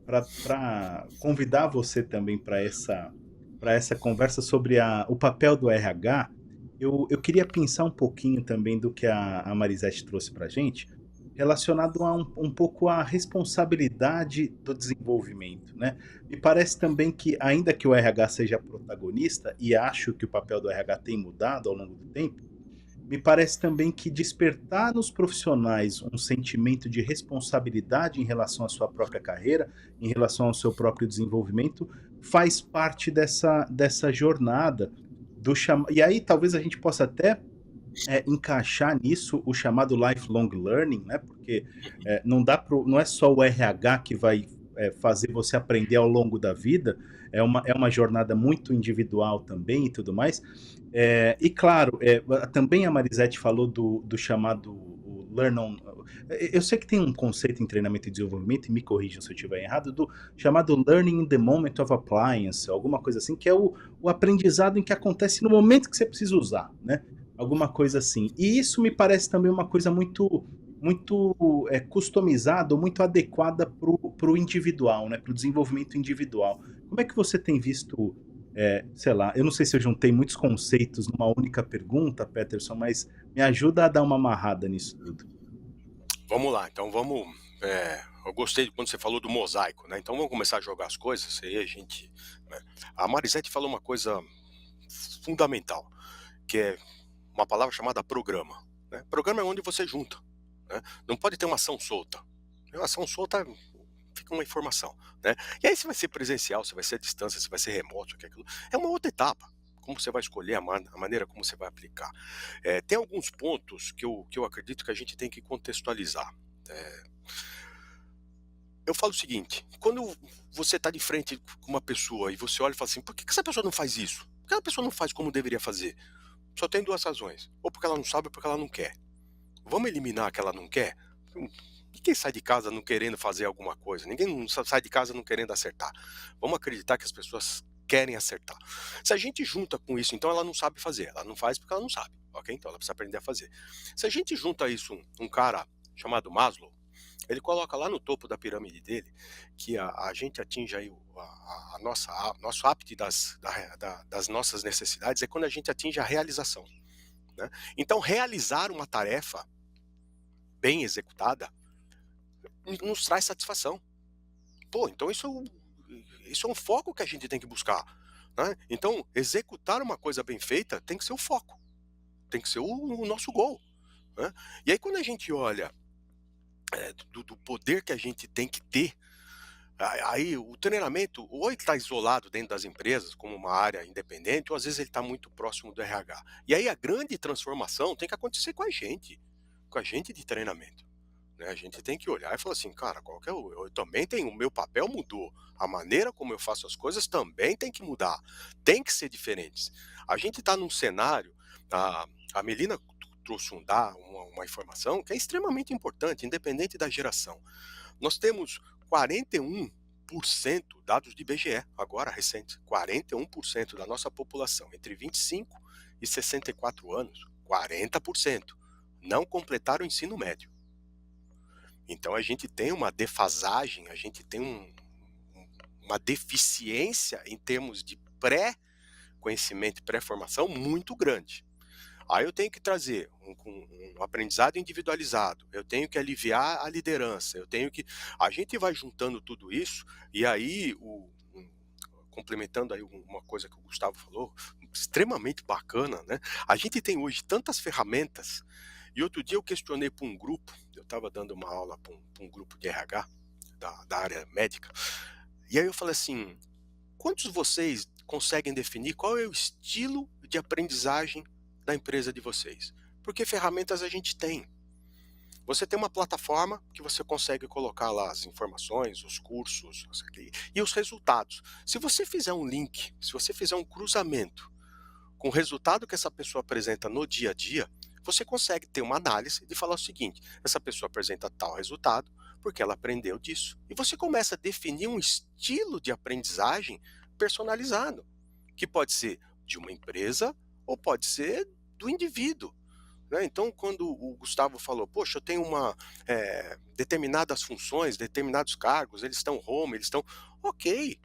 para convidar você também para essa conversa sobre o papel do RH, eu queria pensar um pouquinho também do que a Marisete trouxe para a gente, relacionado a um pouco à responsabilidade do desenvolvimento, né? Me parece também que, ainda que o RH seja protagonista, e acho que o papel do RH tem mudado ao longo do tempo, me parece também que despertar nos profissionais um sentimento de responsabilidade em relação à sua própria carreira, em relação ao seu próprio desenvolvimento, faz parte dessa jornada e aí talvez a gente possa até encaixar nisso o chamado lifelong learning, né? Porque não é só o RH que vai fazer você aprender ao longo da vida, é uma jornada muito individual também e tudo mais. E claro, também a Marisete falou do chamado Learn on. Eu sei que tem um conceito em treinamento e desenvolvimento, e me corrijam se eu estiver errado, do chamado Learning in the Moment of Appliance, alguma coisa assim, que é o aprendizado em que acontece no momento que você precisa usar, né? Alguma coisa assim. E isso me parece também uma coisa muito customizada, muito adequada para o individual, né? Para o desenvolvimento individual. Como é que você tem visto, sei lá, eu não sei se eu juntei muitos conceitos numa única pergunta, Peterson, mas me ajuda a dar uma amarrada nisso tudo. Vamos lá, então vamos. Eu gostei quando você falou do mosaico, né? Então vamos começar a jogar as coisas. Aí a gente. Né? A Marisete falou uma coisa fundamental, que é uma palavra chamada programa. Né? Programa é onde você junta. Né? Não pode ter uma ação solta. Uma ação solta fica uma informação. Né? E aí se vai ser presencial, se vai ser à distância, se vai ser remoto, aquilo, é uma outra etapa. Como você vai escolher, a maneira como você vai aplicar. Tem alguns pontos que eu acredito que a gente tem que contextualizar. eu falo o seguinte, quando você está de frente com uma pessoa e você olha e fala assim, por que essa pessoa não faz isso? Por que a pessoa não faz como deveria fazer? Só tem duas razões, ou porque ela não sabe ou porque ela não quer. Vamos eliminar que ela não quer? Ninguém sai de casa não querendo fazer alguma coisa, ninguém sai de casa não querendo acertar. Vamos acreditar que as pessoas querem acertar. Se a gente junta com isso, então ela não sabe fazer, ela não faz porque ela não sabe, ok? Então ela precisa aprender a fazer. Se a gente junta isso, um cara chamado Maslow, ele coloca lá no topo da pirâmide dele que a gente atinge aí nosso ápice das nossas necessidades é quando a gente atinge a realização, né? Então realizar uma tarefa bem executada nos traz satisfação. Pô, então isso é um foco que a gente tem que buscar, né? Então executar uma coisa bem feita tem que ser o foco, tem que ser o nosso goal, né? E aí quando a gente olha do poder que a gente tem que ter, aí o treinamento ou ele está isolado dentro das empresas como uma área independente, ou às vezes ele está muito próximo do RH. E aí a grande transformação tem que acontecer com a gente de treinamento, né? A gente tem que olhar e falar assim, cara, qual que é eu também tenho, o meu papel mudou, a maneira como eu faço as coisas também tem que mudar, tem que ser diferentes. A gente está num cenário, a Melina trouxe uma informação que é extremamente importante, independente da geração. Nós temos 41%, dados de IBGE, agora recente, 41% da nossa população entre 25 e 64 anos, 40%, não completaram o ensino médio. Então a gente tem uma defasagem, a gente tem uma deficiência em termos de pré-conhecimento e pré-formação muito grande. Aí eu tenho que trazer um aprendizado individualizado, eu tenho que aliviar a liderança, a gente vai juntando tudo isso, e aí, complementando aí uma coisa que o Gustavo falou, extremamente bacana, né? A gente tem hoje tantas ferramentas, e outro dia eu questionei para um grupo, eu estava dando uma aula para um grupo de RH, da área médica, e aí eu falei assim, quantos de vocês conseguem definir qual é o estilo de aprendizagem da empresa de vocês? Porque ferramentas a gente tem. Você tem uma plataforma que você consegue colocar lá as informações, os cursos e os resultados. Se você fizer um link, se você fizer um cruzamento com o resultado que essa pessoa apresenta no dia a dia, você consegue ter uma análise de falar o seguinte, essa pessoa apresenta tal resultado porque ela aprendeu disso. E você começa a definir um estilo de aprendizagem personalizado, que pode ser de uma empresa ou pode ser do indivíduo, né? Então, quando o Gustavo falou, poxa, eu tenho determinadas funções, determinados cargos, eles estão home, eles estão... Ok,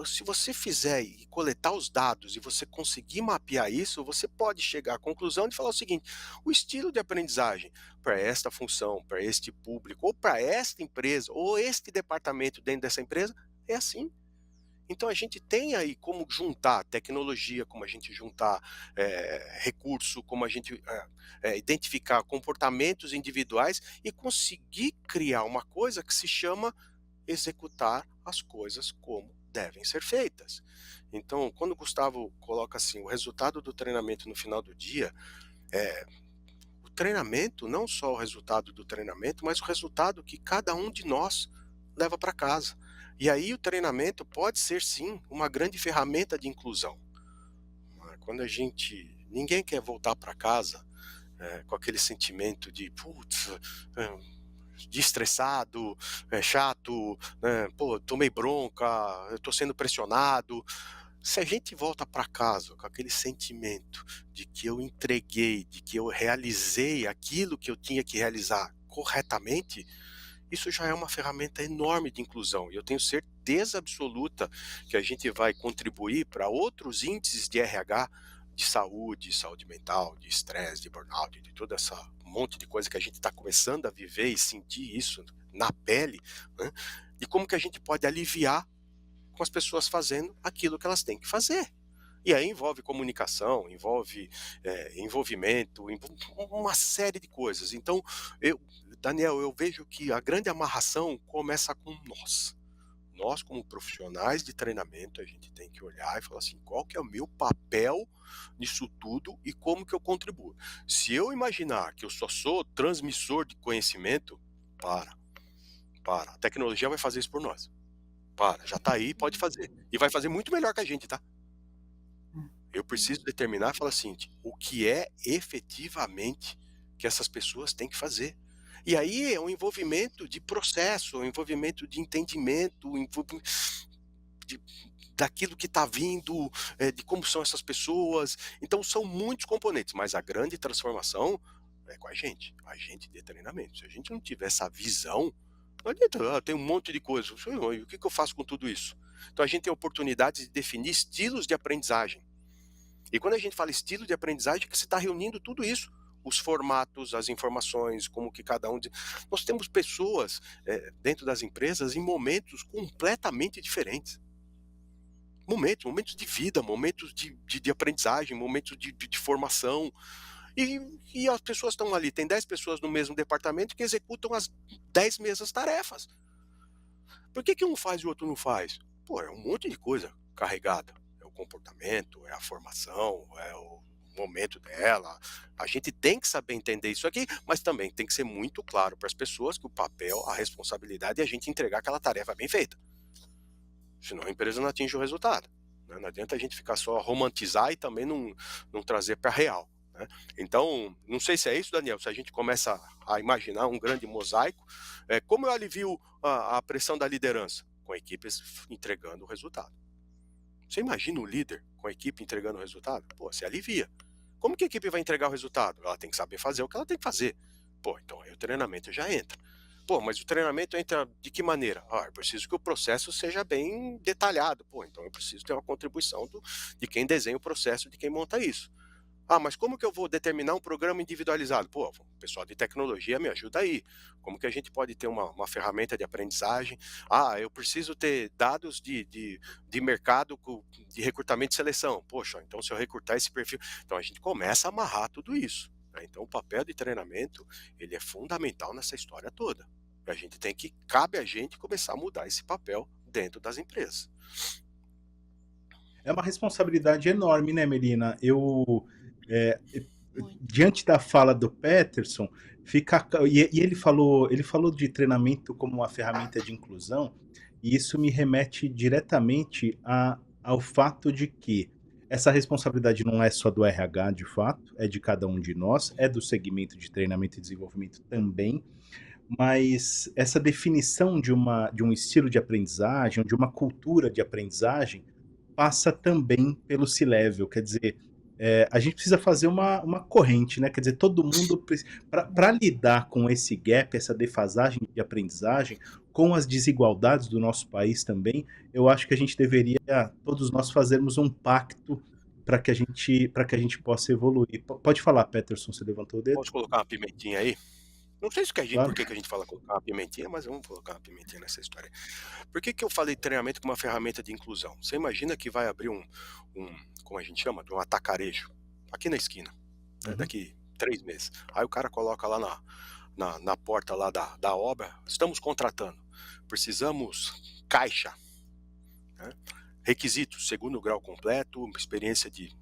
se você fizer e coletar os dados e você conseguir mapear isso, você pode chegar à conclusão de falar o seguinte, o estilo de aprendizagem para esta função, para este público, ou para esta empresa, ou este departamento dentro dessa empresa, é assim. Então a gente tem aí como juntar tecnologia, como a gente juntar recurso, como a gente identificar comportamentos individuais e conseguir criar uma coisa que se chama executar as coisas como devem ser feitas. Então, quando o Gustavo coloca assim, o resultado do treinamento no final do dia, o treinamento, não só o resultado do treinamento, mas o resultado que cada um de nós leva para casa. E aí o treinamento pode ser sim uma grande ferramenta de inclusão. Quando ninguém quer voltar para casa com aquele sentimento de putz, de estressado, chato, pô, tomei bronca, eu estou sendo pressionado. Se a gente volta para casa com aquele sentimento de que eu entreguei, de que eu realizei aquilo que eu tinha que realizar corretamente, isso já é uma ferramenta enorme de inclusão. E eu tenho certeza absoluta que a gente vai contribuir para outros índices de RH, de saúde mental, de estresse, de burnout, de toda essa monte de coisa que a gente está começando a viver e sentir isso na pele, né? E como que a gente pode aliviar com as pessoas fazendo aquilo que elas têm que fazer. E aí envolve comunicação, envolve envolvimento, uma série de coisas. Então, Daniel, eu vejo que a grande amarração começa com nós. Nós, como profissionais de treinamento, a gente tem que olhar e falar assim, qual que é o meu papel nisso tudo e como que eu contribuo. Se eu imaginar que eu só sou transmissor de conhecimento, A tecnologia vai fazer isso por nós. Já tá aí, pode fazer. E vai fazer muito melhor que a gente, tá? Eu preciso determinar e falar assim, o que é efetivamente que essas pessoas têm que fazer. E aí é um envolvimento de processo, um envolvimento de entendimento, daquilo que está vindo, de como são essas pessoas. Então são muitos componentes, mas a grande transformação é com a gente de treinamento. Se a gente não tiver essa visão, não adianta, tem um monte de coisa. E o que eu faço com tudo isso? Então a gente tem oportunidade de definir estilos de aprendizagem. E quando a gente fala estilo de aprendizagem, é que você está reunindo tudo isso. Os formatos, as informações, como que cada um... Nós temos pessoas dentro das empresas em momentos completamente diferentes. Momentos de vida, momentos de aprendizagem, momentos de formação. E as pessoas estão ali, tem 10 pessoas no mesmo departamento que executam as 10 mesmas tarefas. Por que um faz e o outro não faz? É um monte de coisa carregada. É o comportamento, é a formação, é o momento dela. A gente tem que saber entender isso aqui, mas também tem que ser muito claro para as pessoas que o papel, a responsabilidade é a gente entregar aquela tarefa bem feita. Senão a empresa não atinge o resultado. Né? Não adianta a gente ficar só romantizar e também não trazer para a real. Né? Então, não sei se é isso, Daniel, se a gente começa a imaginar um grande mosaico, como eu alivio a pressão da liderança? Com equipes entregando o resultado. Você imagina o líder com a equipe entregando o resultado? Você alivia. Como que a equipe vai entregar o resultado? Ela tem que saber fazer o que ela tem que fazer. Então aí o treinamento já entra. Mas o treinamento entra de que maneira? Eu preciso que o processo seja bem detalhado. Então eu preciso ter uma contribuição de quem desenha o processo, de quem monta isso. Mas como que eu vou determinar um programa individualizado? O pessoal de tecnologia me ajuda aí. Como que a gente pode ter uma ferramenta de aprendizagem? Eu preciso ter dados de mercado de recrutamento e seleção. Então se eu recrutar esse perfil... Então a gente começa a amarrar tudo isso. Então o papel de treinamento, ele é fundamental nessa história toda. Cabe a gente começar a mudar esse papel dentro das empresas. É uma responsabilidade enorme, né, Melina? Diante da fala do Peterson, ele falou de treinamento como uma ferramenta de inclusão, e isso me remete diretamente ao fato de que essa responsabilidade não é só do RH, de fato, é de cada um de nós, é do segmento de treinamento e desenvolvimento também, mas essa definição de um estilo de aprendizagem, de uma cultura de aprendizagem, passa também pelo C-Level, quer dizer, a gente precisa fazer uma corrente, né? Quer dizer, todo mundo, para lidar com esse gap, essa defasagem de aprendizagem, com as desigualdades do nosso país também, eu acho que a gente deveria, todos nós, fazermos um pacto para que a gente possa evoluir. Pode falar, Peterson, você levantou o dedo? Posso colocar uma pimentinha aí? Não sei se Claro. por que a gente fala colocar uma pimentinha, mas vamos colocar uma pimentinha nessa história. Por que eu falei treinamento como uma ferramenta de inclusão? Você imagina que vai abrir como a gente chama, um atacarejo, aqui na esquina, daqui 3 meses. Aí o cara coloca lá na porta lá da obra, estamos contratando, precisamos caixa, né? Requisitos, 2º grau completo, experiência de...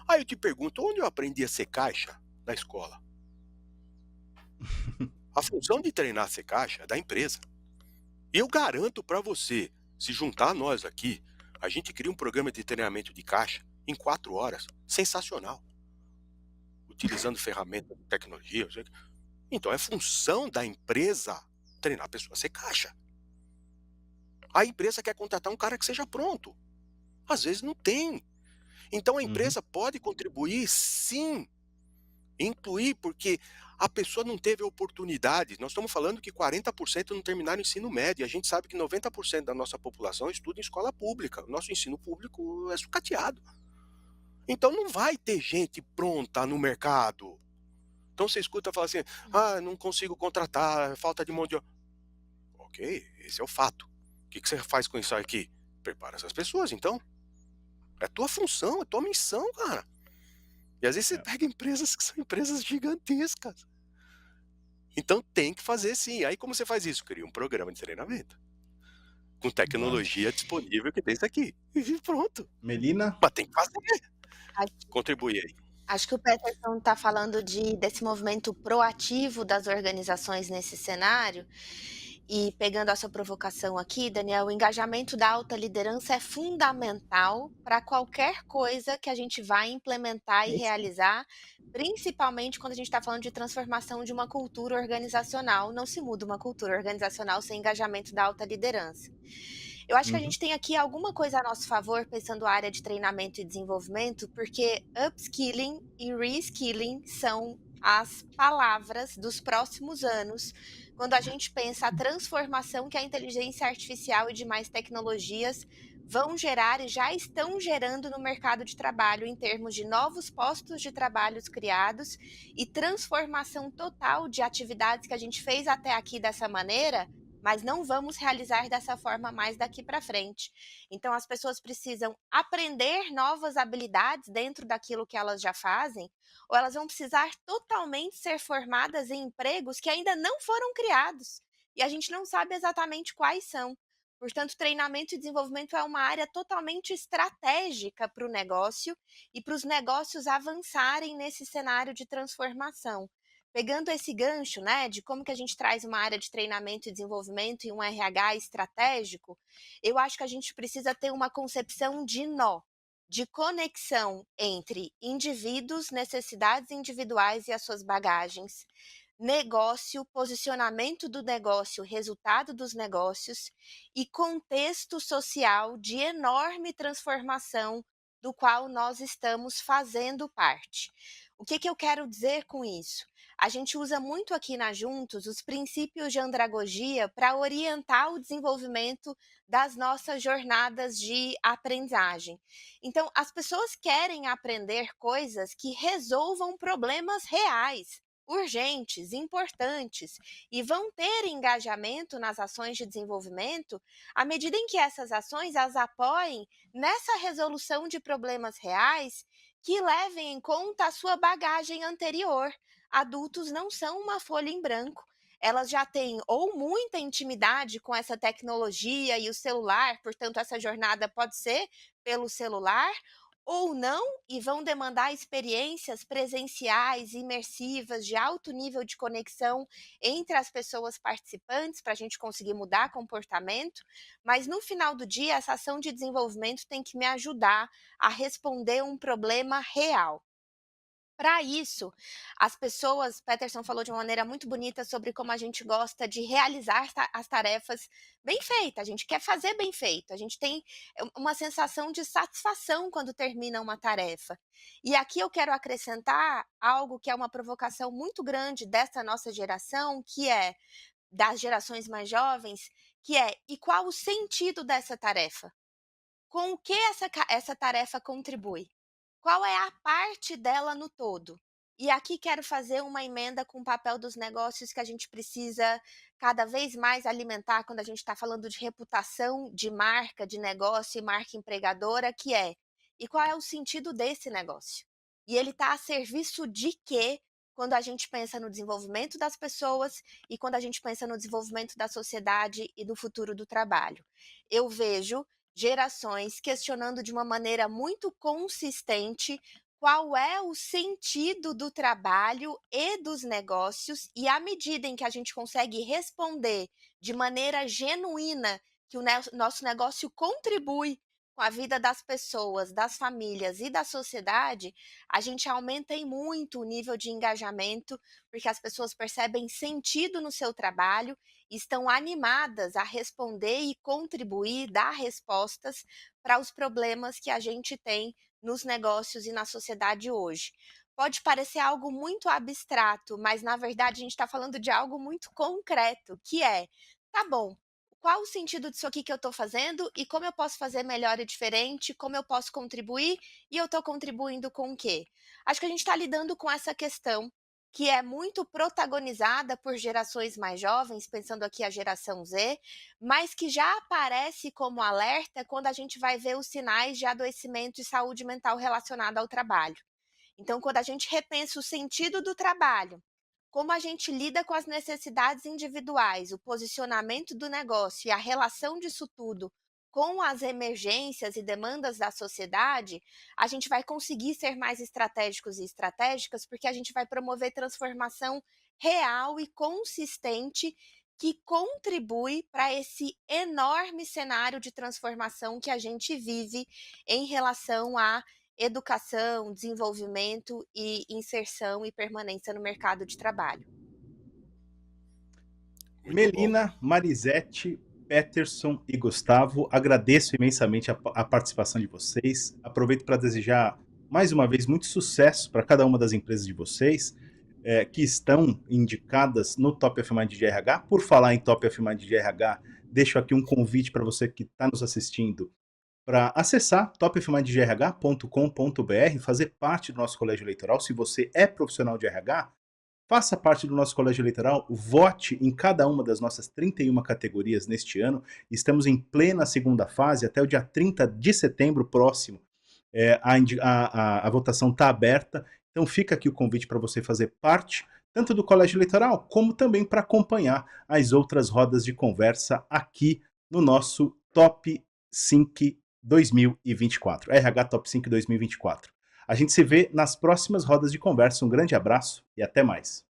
Aí eu te pergunto, onde eu aprendi a ser caixa? Na escola. A função de treinar a ser caixa é da empresa. Eu garanto para você, se juntar nós aqui, a gente cria um programa de treinamento de caixa em 4 horas, sensacional. Utilizando ferramentas de tecnologia. Então é função da empresa treinar a pessoa a ser caixa. A empresa quer contratar um cara que seja pronto. Às vezes não tem. Então a empresa pode contribuir, sim, incluir, porque a pessoa não teve oportunidade. Nós estamos falando que 40% não terminaram o ensino médio. A gente sabe que 90% da nossa população estuda em escola pública. O nosso ensino público é sucateado. Então não vai ter gente pronta no mercado. Então você escuta falar assim, não consigo contratar, falta de mão de obra. Ok, esse é o fato. O que você faz com isso aqui? Prepara essas pessoas, então. É tua função, é tua missão, cara. E às vezes você pega empresas que são empresas gigantescas. Então tem que fazer sim. Aí como você faz isso? Cria um programa de treinamento. Com tecnologia disponível que tem isso aqui. E pronto. Melina? Mas tem que fazer. Contribui aí. Acho que o Peterson está falando desse movimento proativo das organizações nesse cenário. E pegando a sua provocação aqui, Daniel, o engajamento da alta liderança é fundamental para qualquer coisa que a gente vai implementar e É isso aí. realizar, principalmente quando a gente está falando de transformação de uma cultura organizacional. Não se muda uma cultura organizacional sem engajamento da alta liderança. Eu acho que a Uhum. gente tem aqui alguma coisa a nosso favor, pensando a área de treinamento e desenvolvimento, porque upskilling e reskilling são as palavras dos próximos anos, quando a gente pensa a transformação que a inteligência artificial e demais tecnologias vão gerar e já estão gerando no mercado de trabalho, em termos de novos postos de trabalhos criados e transformação total de atividades que a gente fez até aqui dessa maneira, mas não vamos realizar dessa forma mais daqui para frente. Então, as pessoas precisam aprender novas habilidades dentro daquilo que elas já fazem, ou elas vão precisar totalmente ser formadas em empregos que ainda não foram criados. E a gente não sabe exatamente quais são. Portanto, treinamento e desenvolvimento é uma área totalmente estratégica para o negócio e para os negócios avançarem nesse cenário de transformação. Pegando esse gancho, né, de como que a gente traz uma área de treinamento e desenvolvimento e um RH estratégico, eu acho que a gente precisa ter uma concepção de nó, de conexão entre indivíduos, necessidades individuais e as suas bagagens, negócio, posicionamento do negócio, resultado dos negócios e contexto social de enorme transformação do qual nós estamos fazendo parte. O que eu quero dizer com isso? A gente usa muito aqui na Juntos os princípios de andragogia para orientar o desenvolvimento das nossas jornadas de aprendizagem. Então, as pessoas querem aprender coisas que resolvam problemas reais, urgentes, importantes, e vão ter engajamento nas ações de desenvolvimento à medida em que essas ações as apoiem nessa resolução de problemas reais que levem em conta a sua bagagem anterior. Adultos não são uma folha em branco. Elas já têm ou muita intimidade com essa tecnologia e o celular, portanto, essa jornada pode ser pelo celular, ou não, e vão demandar experiências presenciais, imersivas, de alto nível de conexão entre as pessoas participantes, para a gente conseguir mudar comportamento, mas no final do dia, essa ação de desenvolvimento tem que me ajudar a responder um problema real. Para isso, as pessoas, Peterson falou de uma maneira muito bonita sobre como a gente gosta de realizar as tarefas bem feitas, a gente quer fazer bem feito, a gente tem uma sensação de satisfação quando termina uma tarefa. E aqui eu quero acrescentar algo que é uma provocação muito grande dessa nossa geração, que é das gerações mais jovens, que é: e qual o sentido dessa tarefa? Com o que essa tarefa contribui? Qual é a parte dela no todo? E aqui quero fazer uma emenda com o papel dos negócios que a gente precisa cada vez mais alimentar quando a gente está falando de reputação de marca, de negócio e marca empregadora, que é: e qual é o sentido desse negócio? E ele está a serviço de quê quando a gente pensa no desenvolvimento das pessoas e quando a gente pensa no desenvolvimento da sociedade e do futuro do trabalho? Eu vejo gerações questionando de uma maneira muito consistente qual é o sentido do trabalho e dos negócios, e à medida em que a gente consegue responder de maneira genuína que o nosso negócio contribui com a vida das pessoas, das famílias e da sociedade, a gente aumenta em muito o nível de engajamento, porque as pessoas percebem sentido no seu trabalho, estão animadas a responder e contribuir, dar respostas para os problemas que a gente tem nos negócios e na sociedade hoje. Pode parecer algo muito abstrato, mas na verdade a gente está falando de algo muito concreto, que é: tá bom, qual o sentido disso aqui que eu estou fazendo e como eu posso fazer melhor e diferente, como eu posso contribuir e eu estou contribuindo com o quê? Acho que a gente está lidando com essa questão que é muito protagonizada por gerações mais jovens, pensando aqui a geração Z, mas que já aparece como alerta quando a gente vai ver os sinais de adoecimento e saúde mental relacionada ao trabalho. Então, quando a gente repensa o sentido do trabalho, como a gente lida com as necessidades individuais, o posicionamento do negócio e a relação disso tudo com as emergências e demandas da sociedade, a gente vai conseguir ser mais estratégicos e estratégicas, porque a gente vai promover transformação real e consistente que contribui para esse enorme cenário de transformação que a gente vive em relação à educação, desenvolvimento e inserção e permanência no mercado de trabalho. Muito Melina, Marisete, Peterson e Gustavo, agradeço imensamente a participação de vocês. Aproveito para desejar mais uma vez muito sucesso para cada uma das empresas de vocês que estão indicadas no Top of Mind de RH. Por falar em Top of Mind de RH, deixo aqui um convite para você que está nos assistindo para acessar topofmindgrh.com.br, fazer parte do nosso colégio eleitoral. Se você é profissional de RH, faça parte do nosso colégio eleitoral, vote em cada uma das nossas 31 categorias neste ano. Estamos em plena segunda fase, até o dia 30 de setembro próximo. A votação está aberta, então fica aqui o convite para você fazer parte, tanto do colégio eleitoral, como também para acompanhar as outras rodas de conversa aqui no nosso Top 5 2024, RH Top 5 2024. A gente se vê nas próximas rodas de conversa. Um grande abraço e até mais.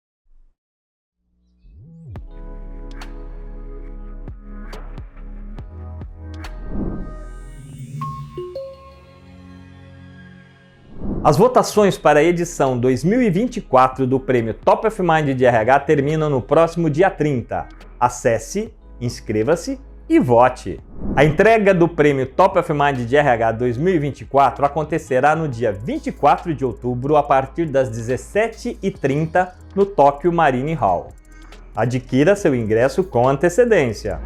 As votações para a edição 2024 do Prêmio Top of Mind de RH terminam no próximo dia 30. Acesse, inscreva-se e vote! A entrega do Prêmio Top of Mind de RH 2024 acontecerá no dia 24 de outubro, a partir das 17h30, no Tokyo Marine Hall. Adquira seu ingresso com antecedência.